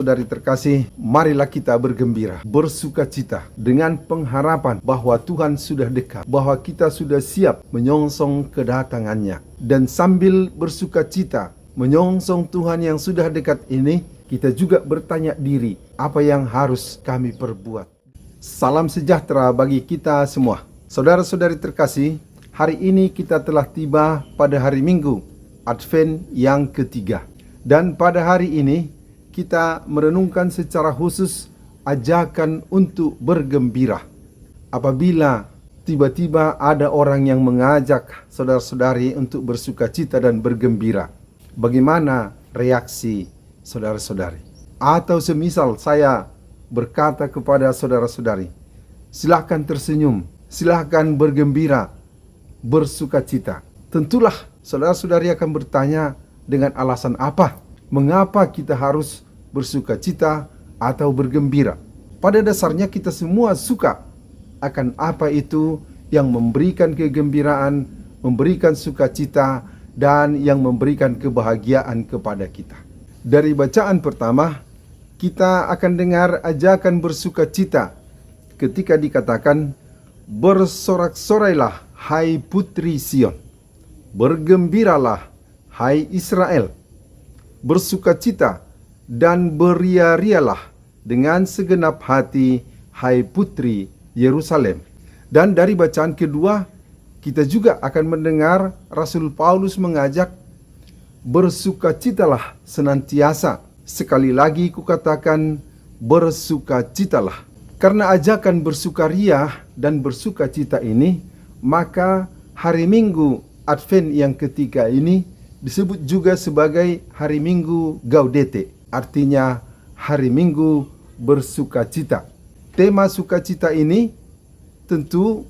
Saudari terkasih, marilah kita bergembira, bersukacita dengan pengharapan bahwa Tuhan sudah dekat, bahwa kita sudah siap menyongsong kedatangannya. Dan sambil bersukacita menyongsong Tuhan yang sudah dekat ini, kita juga bertanya diri, apa yang harus kami perbuat? Salam sejahtera bagi kita semua. Saudara-saudari terkasih, hari ini kita telah tiba pada hari Minggu, Advent yang ketiga. Dan pada hari ini, kita merenungkan secara khusus ajakan untuk bergembira. Apabila tiba-tiba ada orang yang mengajak saudara-saudari untuk bersukacita dan bergembira, bagaimana reaksi saudara-saudari? Atau semisal saya berkata kepada saudara-saudari, silahkan tersenyum, silahkan bergembira, bersukacita. Tentulah saudara-saudari akan bertanya, dengan alasan apa? Mengapa kita harus bersukacita atau bergembira? Pada dasarnya kita semua suka akan apa itu yang memberikan kegembiraan, memberikan sukacita, dan yang memberikan kebahagiaan kepada kita. Dari bacaan pertama, kita akan dengar ajakan bersukacita ketika dikatakan, bersorak-sorailah hai putri Sion, bergembiralah hai Israel, bersukacita dan beria-rialah dengan segenap hati, hai putri Yerusalem. Dan dari bacaan kedua, kita juga akan mendengar Rasul Paulus mengajak, bersukacitalah senantiasa. Sekali lagi kukatakan, bersukacitalah. Karena ajakan bersukaria dan bersukacita ini, maka hari Minggu Advent yang ketiga ini disebut juga sebagai hari Minggu Gaudete, artinya hari Minggu bersukacita. Tema sukacita ini tentu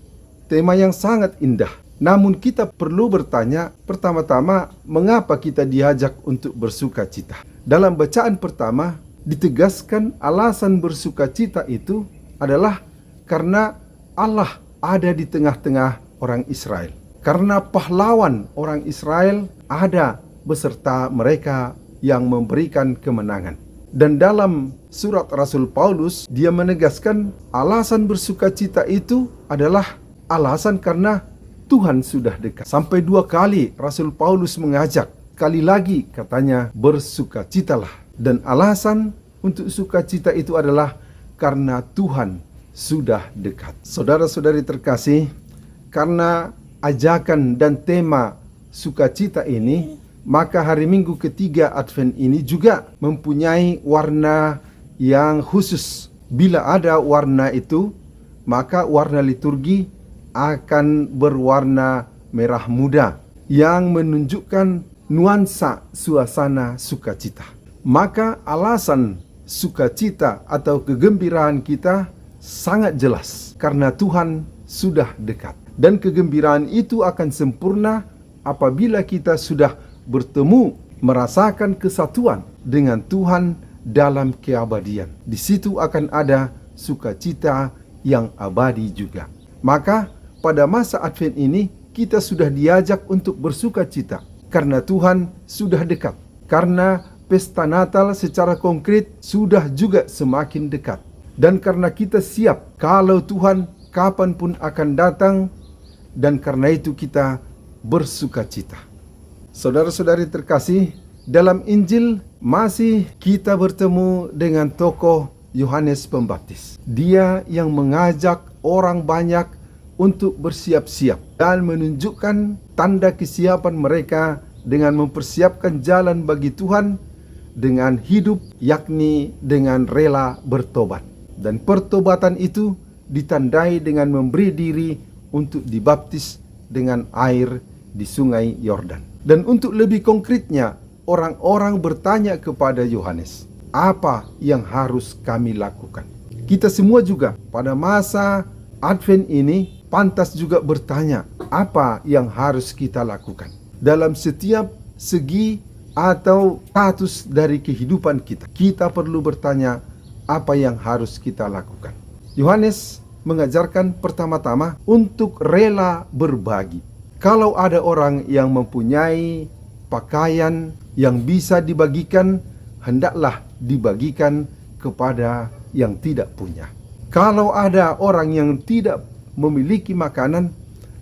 tema yang sangat indah. Namun kita perlu bertanya pertama-tama, mengapa kita diajak untuk bersukacita? Dalam bacaan pertama ditegaskan alasan bersukacita itu adalah karena Allah ada di tengah-tengah orang Israel. Karena pahlawan orang Israel ada beserta mereka yang memberikan kemenangan. Dan dalam surat Rasul Paulus, dia menegaskan alasan bersukacita itu adalah alasan karena Tuhan sudah dekat. Sampai 2 kali Rasul Paulus mengajak, sekali lagi katanya bersukacitalah. Dan alasan untuk sukacita itu adalah karena Tuhan sudah dekat. Saudara-saudari terkasih, karena ajakan dan tema sukacita ini, maka hari Minggu ketiga Advent ini juga mempunyai warna yang khusus. Bila ada warna itu, maka warna liturgi akan berwarna merah muda yang menunjukkan nuansa suasana sukacita. Maka alasan sukacita atau kegembiraan kita sangat jelas karena Tuhan sudah dekat. Dan kegembiraan itu akan sempurna apabila kita sudah bertemu, merasakan kesatuan dengan Tuhan dalam keabadian. Di situ akan ada sukacita yang abadi juga. Maka pada masa Advent ini kita sudah diajak untuk bersukacita karena Tuhan sudah dekat. Karena pesta Natal secara konkret sudah juga semakin dekat. Dan karena kita siap kalau Tuhan kapanpun akan datang, dan karena itu kita bersukacita. Saudara-saudari terkasih, dalam Injil masih kita bertemu dengan tokoh Yohanes Pembaptis. Dia yang mengajak orang banyak untuk bersiap-siap dan menunjukkan tanda kesiapan mereka dengan mempersiapkan jalan bagi Tuhan dengan hidup, yakni dengan rela bertobat. Dan pertobatan itu ditandai dengan memberi diri untuk dibaptis dengan air di sungai Yordan. Dan untuk lebih konkretnya, orang-orang bertanya kepada Yohanes, apa yang harus kami lakukan? Kita semua juga pada masa Advent ini pantas juga bertanya, apa yang harus kita lakukan? Dalam setiap segi atau status dari kehidupan kita, kita perlu bertanya, apa yang harus kita lakukan? Yohanes mengajarkan pertama-tama untuk rela berbagi. Kalau ada orang yang mempunyai pakaian yang bisa dibagikan, hendaklah dibagikan kepada yang tidak punya. Kalau ada orang yang tidak memiliki makanan,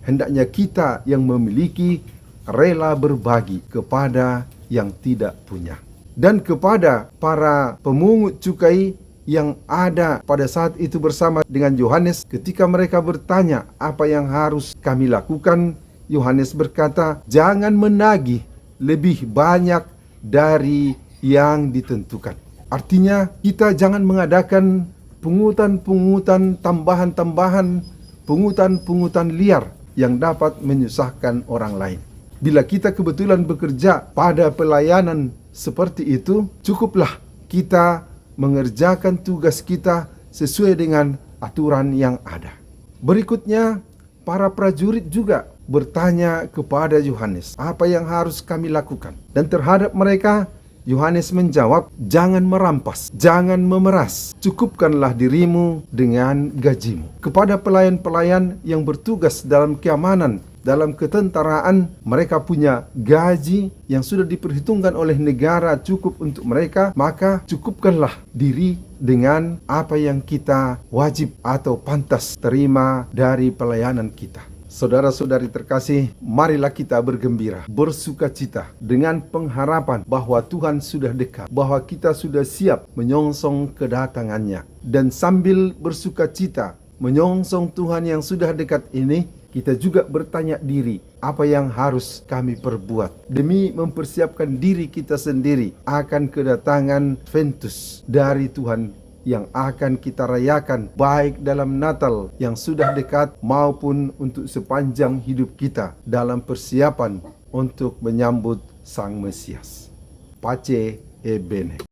hendaknya kita yang memiliki rela berbagi kepada yang tidak punya. Dan kepada para pemungut cukai yang ada pada saat itu bersama dengan Yohanes, ketika mereka bertanya apa yang harus kami lakukan, Yohanes berkata, jangan menagih lebih banyak dari yang ditentukan. Artinya kita jangan mengadakan pungutan-pungutan tambahan-tambahan, pungutan-pungutan liar yang dapat menyusahkan orang lain. Bila kita kebetulan bekerja pada pelayanan seperti itu, cukuplah kita mengerjakan tugas kita sesuai dengan aturan yang ada. Berikutnya, para prajurit juga bertanya kepada Yohanes, apa yang harus kami lakukan? Dan terhadap mereka, Yohanes menjawab, jangan merampas, jangan memeras, cukupkanlah dirimu dengan gajimu. Kepada pelayan-pelayan yang bertugas dalam keamanan, dalam ketentaraan, mereka punya gaji yang sudah diperhitungkan oleh negara cukup untuk mereka, maka cukupkanlah diri dengan apa yang kita wajib atau pantas terima dari pelayanan kita. Saudara-saudari terkasih, marilah kita bergembira, bersukacita dengan pengharapan bahwa Tuhan sudah dekat, bahwa kita sudah siap menyongsong kedatangannya. Dan sambil bersukacita menyongsong Tuhan yang sudah dekat ini, kita juga bertanya diri, apa yang harus kami perbuat demi mempersiapkan diri kita sendiri akan kedatangan Ventus dari Tuhan yang akan kita rayakan baik dalam Natal yang sudah dekat maupun untuk sepanjang hidup kita dalam persiapan untuk menyambut Sang Mesias. Pace e bene.